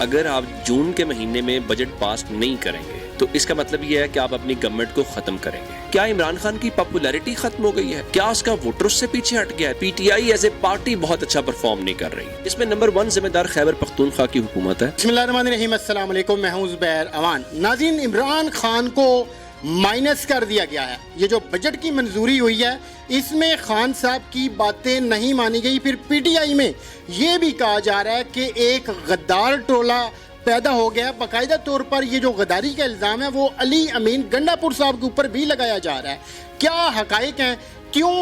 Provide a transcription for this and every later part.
اگر آپ جون کے مہینے میں بجٹ پاس نہیں کریں گے تو اس کا مطلب یہ ہے کہ آپ اپنی گورنمنٹ کو ختم کریں گے. کیا عمران خان کی پاپولیرٹی ختم ہو گئی ہے؟ کیا اس کا ووٹر اس سے پیچھے ہٹ گیا ہے؟ P T I as a party بہت اچھا پرفارم نہیں کر رہی. اس میں نمبر 1 ذمہ دار خیبر پختونخوا کی حکومت ہے. بسم اللہ الرحمن الرحیم. السلام علیکم. میں ہوں زبیر اوان. ناظرین، عمران خان کو مائنس کر دیا گیا ہے. یہ جو بجٹ کی منظوری ہوئی ہے اس میں خان صاحب کی باتیں نہیں مانی گئی. پھر پی ٹی آئی میں یہ بھی کہا جا رہا ہے کہ ایک غدار ٹولہ پیدا ہو گیا. باقاعدہ طور پر یہ جو غداری کا الزام ہے وہ علی امین گنڈا پور صاحب کے اوپر بھی لگایا جا رہا ہے. کیا حقائق ہیں؟ کیوں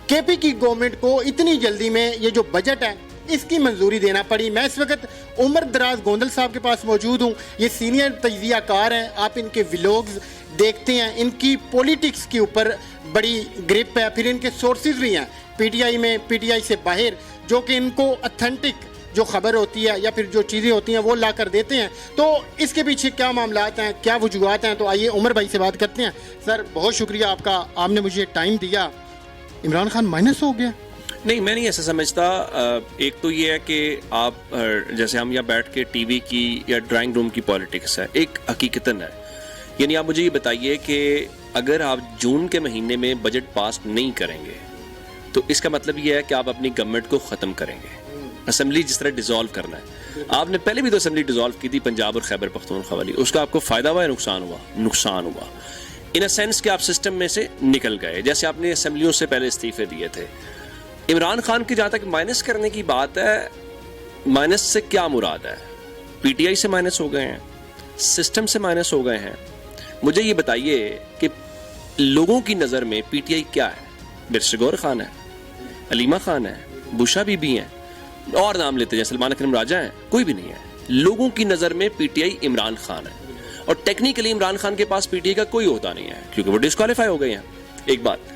کے پی کی گورنمنٹ کو اتنی جلدی میں یہ جو بجٹ ہے اس کی منظوری دینا پڑی؟ میں اس وقت عمر دراز گوندل صاحب کے پاس موجود ہوں. یہ سینئر تجزیہ کار ہیں. آپ ان کے ولاگز دیکھتے ہیں. ان کی پولیٹکس کے اوپر بڑی گرپ ہے. پھر ان کے سورسز بھی ہیں پی ٹی آئی میں، پی ٹی آئی سے باہر، جو کہ ان کو اتھینٹک جو خبر ہوتی ہے یا پھر جو چیزیں ہوتی ہیں وہ لا کر دیتے ہیں. تو اس کے پیچھے کیا معاملات ہیں، کیا وجوہات ہیں؟ تو آئیے عمر بھائی سے بات کرتے ہیں. سر، بہت شکریہ آپ کا، آپ نے مجھے ٹائم دیا. عمران خان مائنس ہو گیا؟ نہیں، میں نہیں ایسا سمجھتا. ایک تو یہ ہے کہ آپ جیسے ہم یہاں بیٹھ کے ٹی وی کی یا ڈرائنگ روم کی پالیٹکس ہے، ایک حقیقتاً ہے. یعنی آپ مجھے یہ بتائیے کہ اگر آپ جون کے مہینے میں بجٹ پاس نہیں کریں گے تو اس کا مطلب یہ ہے کہ آپ اپنی گورنمنٹ کو ختم کریں گے. اسمبلی جس طرح ڈیزالو کرنا ہے، آپ نے پہلے بھی تو اسمبلی ڈیزالو کی تھی پنجاب اور خیبر پختونخوا والی. اس کا آپ کو فائدہ ہوا یا نقصان ہوا؟ نقصان ہوا ان اے سینس کہ آپ سسٹم میں سے نکل گئے. جیسے آپ نے اسمبلیوں سے پہلے استعفے دیے تھے. عمران خان کی جہاں تک مائنس کرنے کی بات ہے، مائنس سے کیا مراد ہے؟ پی ٹی آئی سے مائنس ہو گئے ہیں، سسٹم سے مائنس ہو گئے ہیں. مجھے یہ بتائیے کہ لوگوں کی نظر میں پی ٹی آئی کیا ہے؟ برسر گور خان ہے، علیمہ خان ہے، بوشا بی بی ہیں، اور نام لیتے ہیں سلمان اکرم راجہ ہیں. کوئی بھی نہیں ہے. لوگوں کی نظر میں P T I Imran Khan ہے. اور ٹیکنیکلی عمران خان کے پاس پی ٹی آئی کا کوئی عہدہ نہیں ہے کیونکہ وہ ڈسکوالیفائی ہو گئے ہیں. ایک بات،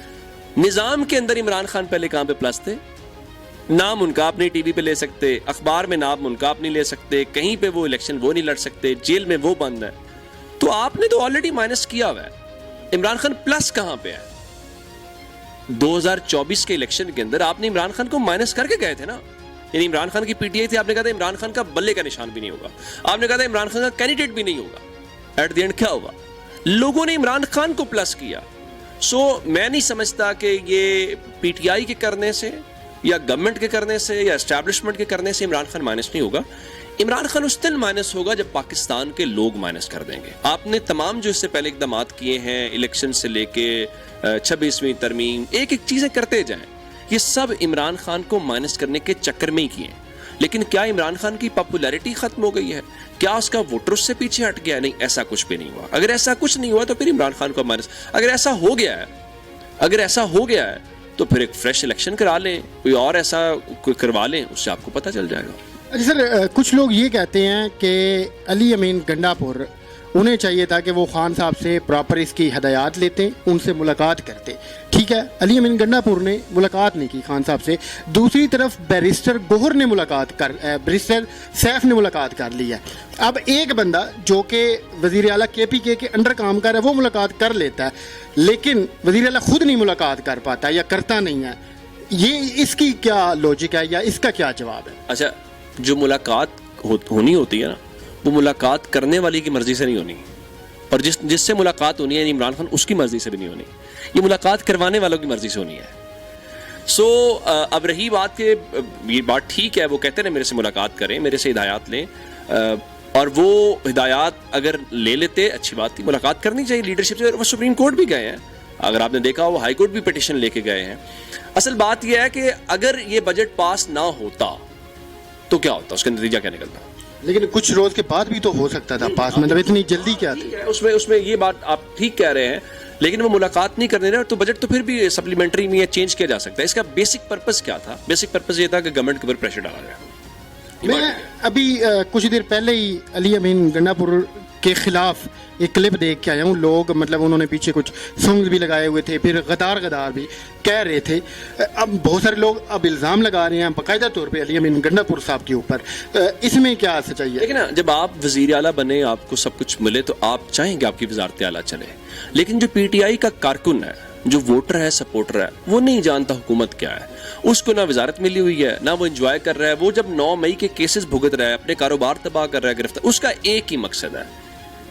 نظام کے اندر عمران خان پہلے کہاں پہ پلس تھے؟ نام ان کا آپ نہیں ٹی وی پہ لے سکتے، اخبار میں نام ان کا آپ نہیں لے سکتے، کہیں پہ وہ الیکشن وہ نہیں لڑ سکتے، جیل میں وہ بند ہے. تو آپ نے تو آلریڈی مائنس کیا ہوا ہے. عمران خان پلس کہاں پہ ہے؟ 2024 کے الیکشن کے اندر آپ نے عمران خان کو مائنس کر کے گئے تھے نا. یعنی عمران خان کی پی ٹی آئی تھی، آپ نے کہا تھا عمران خان کا بلے کا نشان بھی نہیں ہوگا، آپ نے کہا تھا عمران خان کا کینڈیڈیٹ بھی نہیں ہوگا. ایٹ دی اینڈ کیا ہوا؟ لوگوں نے عمران خان کو پلس کیا. سو میں نہیں سمجھتا کہ یہ پی ٹی آئی کے کرنے سے یا گورنمنٹ کے کرنے سے یا اسٹیبلشمنٹ کے کرنے سے عمران خان مائنس نہیں ہوگا. عمران خان اس دن مائنس ہوگا جب پاکستان کے لوگ مائنس کر دیں گے. آپ نے تمام جو اس سے پہلے اقدامات کیے ہیں، الیکشن سے لے کے 26ویں ترمیم، ایک ایک چیزیں کرتے جائیں، یہ سب عمران خان کو مائنس کرنے کے چکر میں ہی کیے. لیکن کیا عمران خان کی پاپولیرٹی ختم ہو گئی ہے؟ کیا اس کا ووٹر اس سے پیچھے ہٹ گیا؟ نہیں، ایسا کچھ بھی نہیں ہوا. اگر ایسا کچھ نہیں ہوا تو پھر عمران خان کو مائنس. اگر ایسا ہو گیا ہے تو پھر ایک فریش الیکشن کرا لیں، کوئی اور ایسا کروا لیں، اس سے آپ کو پتہ چل جائے گا. جی سر، کچھ لوگ یہ کہتے ہیں کہ علی امین گنڈا پور انہیں چاہیے تھا کہ وہ خان صاحب سے پراپر اس کی ہدایات لیتے، ان سے ملاقات کرتے. ٹھیک ہے، علی امین گنڈا پور نے ملاقات نہیں کی خان صاحب سے. دوسری طرف بیرسٹر گوہر نے بیرسٹر سیف نے ملاقات کر لی ہے. اب ایک بندہ جو کہ وزیر اعلیٰ کے پی کے انڈر کام کر رہا ہے وہ ملاقات کر لیتا ہے، لیکن وزیر اعلیٰ خود نہیں ملاقات کر پاتا یا کرتا نہیں ہے. یہ اس کی کیا لوجک ہے یا اس کا کیا جواب ہے؟ اچھا، جو ملاقات ہونی ہوتی ہے نا، وہ ملاقات کرنے والی کی مرضی سے نہیں ہونی، اور جس سے ملاقات ہونی ہے یعنی عمران خان، اس کی مرضی سے بھی نہیں ہونی. یہ ملاقات کروانے والوں کی مرضی سے ہونی ہے. سو اب رہی بات کہ یہ بات ٹھیک ہے، وہ کہتے ہیں میرے سے ملاقات کریں، میرے سے ہدایات لیں، اور وہ ہدایات اگر لے لیتے اچھی بات تھی. ملاقات کرنی چاہیے لیڈرشپ سے. وہ سپریم کورٹ بھی گئے ہیں، اگر آپ نے دیکھا وہ ہائی کورٹ بھی پٹیشن لے کے گئے ہیں. اصل بات یہ ہے کہ اگر یہ بجٹ پاس نہ ہوتا تو کیا ہوتا، اس کا نتیجہ کیا نکلتا؟ لیکن کچھ روز کے بعد بھی تو ہو سکتا تھا پاس، مطلب اتنی جلدی کیا تھی؟ اس میں یہ بات آپ ٹھیک کہہ رہے ہیں، لیکن وہ ملاقات نہیں کرنے رہے تو بجٹ تو پھر بھی سپلیمنٹری میں چینج کیا جا سکتا ہے. اس کا بیسک پرپز کیا تھا؟ بیسک پرپز یہ تھا کہ گورنمنٹ کے اوپر پریشر ڈالا جائے. میں ابھی کچھ دیر پہلے ہی علی امین گنڈا پور کے خلاف ایک کلپ دیکھ کے آیا ہوں. لوگ مطلب انہوں نے پیچھے کچھ سانگز بھی لگائے ہوئے تھے، پھر غدار بھی کہہ رہے تھے. اب بہت سارے لوگ اب الزام لگا رہے ہیں باقاعدہ طور پہ علی امین گنڈا پور صاحب کے اوپر. اس میں کیا سچائی ہے؟ لیکن جب آپ وزیر اعلیٰ بنے، آپ کو سب کچھ ملے، تو آپ چاہیں گے آپ کی وزارت اعلیٰ چلے. لیکن جو پی ٹی آئی کا کارکن ہے جو ووٹر ہے سپورٹر ہے وہ نہیں جانتا حکومت کیا ہے, اس کو نہ وزارت ملی ہوئی ہے نہ وہ انجوائے کر رہا ہے. وہ جب 9 مئی کے کیسز بھگت رہا ہے, اپنے کاروبار تباہ کر رہا ہے, گرفتار, اس کا ایک ہی مقصد ہے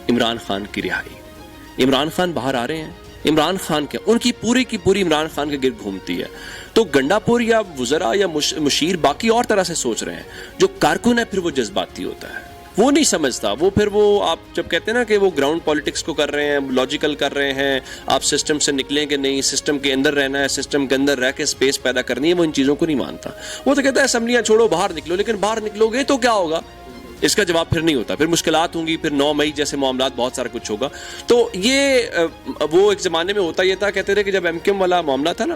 عمران خان کی رہائی. عمران خان باہر آ رہے ہیں, عمران خان کے ان کی پوری عمران خان کے گرد گھومتی ہے. تو گنڈا پور یا وزراء یا مشیر باقی اور طرح سے سوچ رہے ہیں. جو کارکن ہے پھر وہ جذباتی ہوتا ہے, وہ نہیں سمجھتا. وہ پھر وہ آپ جب کہتے ہیں نا کہ وہ گراؤنڈ پالیٹکس کو کر رہے ہیں, لاجیکل کر رہے ہیں, آپ سسٹم سے نکلیں کہ نہیں, سسٹم کے اندر رہنا ہے, سسٹم کے اندر رہ کے سپیس پیدا کرنی ہے, وہ ان چیزوں کو نہیں مانتا. وہ تو کہتا ہے اسمبلیاں چھوڑو باہر نکلو, لیکن باہر نکلو گے تو کیا ہوگا, اس کا جواب پھر نہیں ہوتا. پھر مشکلات ہوں گی, پھر 9 مئی جیسے معاملات, بہت سارا کچھ ہوگا. تو یہ وہ ایک زمانے میں ہوتا یہ تھا, کہتے تھے کہ جب ایم کیو ایم والا معاملہ تھا نا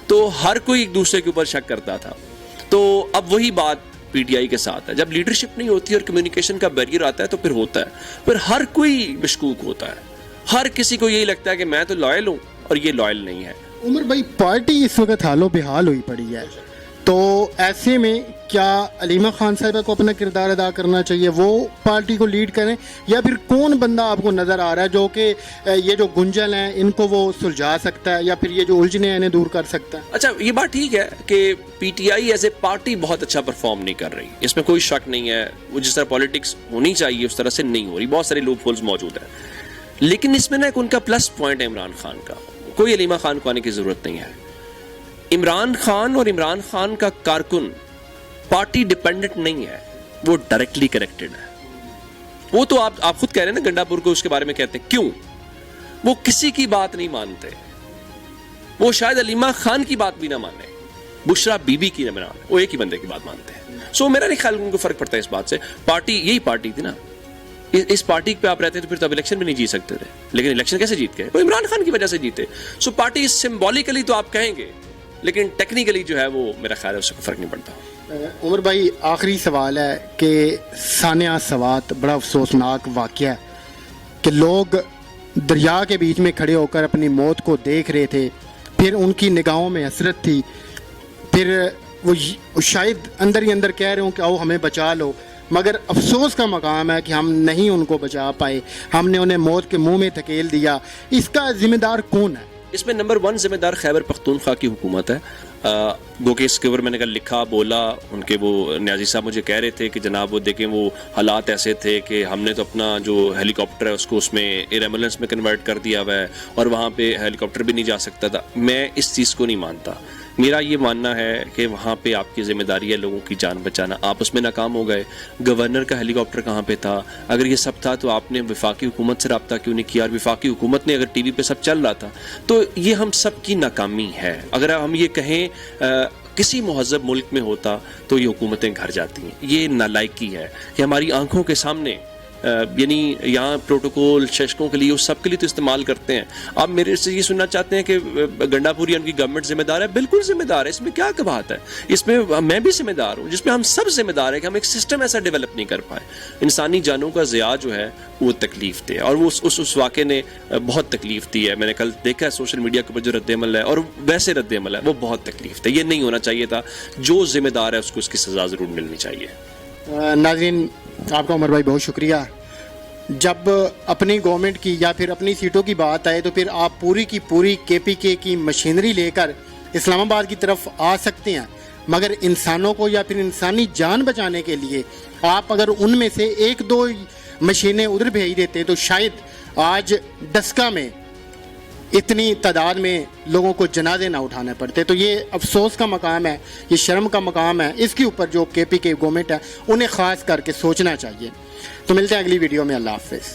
تو ہر کوئی ایک دوسرے کے اوپر شک کرتا تھا. تو اب وہی بات پی ٹی آئی کے ساتھ ہے. جب لیڈرشپ نہیں ہوتی اور کمیونیکیشن کا بیریئر آتا ہے تو پھر ہوتا ہے, پھر ہر کوئی مشکوک ہوتا ہے. ہر کسی کو یہی لگتا ہے کہ میں تو لائل ہوں اور یہ لائل نہیں ہے. عمر بھائی, پارٹی اس وقت حال و بحال ہوئی پڑی ہے, تو ایسے میں کیا علیمہ خان صاحبہ کو اپنا کردار ادا کرنا چاہیے, وہ پارٹی کو لیڈ کریں, یا پھر کون بندہ آپ کو نظر آ رہا ہے جو کہ یہ جو گنجل ہیں ان کو وہ سلجھا سکتا ہے, یا پھر یہ جو الجھنے ہیں انہیں دور کر سکتا ہے؟ اچھا, یہ بات ٹھیک ہے کہ P T I as a party بہت اچھا پرفارم نہیں کر رہی, اس میں کوئی شک نہیں ہے. وہ جس طرح پالیٹکس ہونی چاہیے اس طرح سے نہیں ہو رہی, بہت سارے لوپ ہولز موجود ہیں. لیکن اس میں نا ایک ان کا پلس پوائنٹ ہے عمران خان کا, کوئی علیمہ خان کو آنے کی ضرورت نہیں ہے. عمران خان اور عمران خان کا کارکن پارٹی ڈیپینڈنٹ نہیں ہے, وہ ڈائریکٹلی کنیکٹڈ ہے. وہ تو آپ خود کہہ رہے ہیں نا, گنڈا پور کو اس کے بارے میں کہتے ہیں, کیوں وہ کسی کی بات نہیں مانتے. وہ شاید علیمہ خان کی بات بھی نہ مانے, بشرا بی بی کی نہ مانے, وہ ایک ہی بندے کی بات مانتے ہیں. سو میرا نہیں خیال ان کو فرق پڑتا ہے اس بات سے. پارٹی یہی پارٹی تھی نا, اس پارٹی پہ آپ رہتے تو پھر تو آپ الیکشن بھی نہیں جیت سکتے تھے. لیکن الیکشن کیسے جیت گئے, وہ عمران خان کی وجہ سے جیتے. سو پارٹی سمبولیکلی تو آپ کہیں گے, لیکن ٹیکنیکلی جو ہے وہ میرا خیال ہے اس کو فرق نہیں پڑتا. عمر بھائی, آخری سوال ہے کہ ثانیہ سوات بڑا افسوسناک واقعہ ہے کہ لوگ دریا کے بیچ میں کھڑے ہو کر اپنی موت کو دیکھ رہے تھے, پھر ان کی نگاہوں میں حسرت تھی, پھر وہ شاید اندر ہی اندر کہہ رہے ہوں کہ آؤ ہمیں بچا لو, مگر افسوس کا مقام ہے کہ ہم نہیں ان کو بچا پائے, ہم نے انہیں موت کے منہ میں دھکیل دیا. اس کا ذمہ دار کون ہے؟ اس میں نمبر 1 ذمہ دار خیبر پختونخوا کی حکومت ہے. گو کہ اس کے اوپر میں نے کل لکھا بولا, ان کے وہ نیازی صاحب مجھے کہہ رہے تھے کہ جناب وہ دیکھیں وہ حالات ایسے تھے کہ ہم نے تو اپنا جو ہیلی کاپٹر ہے اس کو اس میں ایئر ایمبولینس میں کنورٹ کر دیا ہوا ہے, اور وہاں پہ ہیلی کاپٹر بھی نہیں جا سکتا تھا. میں اس چیز کو نہیں مانتا. میرا یہ ماننا ہے کہ وہاں پہ آپ کی ذمہ داری ہے لوگوں کی جان بچانا. آپ اس میں ناکام ہو گئے. گورنر کا ہیلی کاپٹر کہاں پہ تھا؟ اگر یہ سب تھا تو آپ نے وفاقی حکومت سے رابطہ کیوں نہیں کیا؟ اور وفاقی حکومت نے اگر ٹی وی پہ سب چل رہا تھا تو یہ ہم سب کی ناکامی ہے. اگر ہم یہ کہیں کسی مہذب ملک میں ہوتا تو یہ حکومتیں گھر جاتی ہیں. یہ نالائکی ہے کہ ہماری آنکھوں کے سامنے یعنی یہاں پروٹوکول ششکوں کے لیے اس سب کے لیے تو استعمال کرتے ہیں. آپ میرے سے یہ سننا چاہتے ہیں کہ گنڈا پوری ان کی گورنمنٹ ذمہ دار ہے؟ بالکل ذمہ دار ہے. اس میں کیا بات ہے, اس میں میں بھی ذمہ دار ہوں, جس میں ہم سب ذمہ دار ہیں کہ ہم ایک سسٹم ایسا ڈیولپ نہیں کر پائے. انسانی جانوں کا ضیاع جو ہے وہ تکلیف دہ, اور وہ اس واقعے نے بہت تکلیف دی ہے. میں نے کل دیکھا ہے سوشل میڈیا کے اوپر جو رد عمل ہے, اور ویسے رد عمل ہے وہ بہت تکلیف دہ. یہ نہیں ہونا چاہیے تھا. جو ذمہ دار ہے اس کو اس کی سزا ضرور ملنی چاہیے. ناظرین, آپ کا عمر بھائی بہت شکریہ. جب اپنی گورنمنٹ کی یا پھر اپنی سیٹوں کی بات آئے تو پھر آپ پوری کی پوری کے پی کے کی مشینری لے کر اسلام آباد کی طرف آ سکتے ہیں, مگر انسانوں کو یا پھر انسانی جان بچانے کے لیے آپ اگر ان میں سے 1-2 مشینیں ادھر بھیج دیتے تو شاید آج ڈسکا میں اتنی تعداد میں لوگوں کو جنازے نہ اٹھانے پڑتے. تو یہ افسوس کا مقام ہے, یہ شرم کا مقام ہے. اس کے اوپر جو کے پی کے گورنمنٹ ہے انہیں خاص کر کے سوچنا چاہیے. تو ملتے ہیں اگلی ویڈیو میں. اللہ حافظ.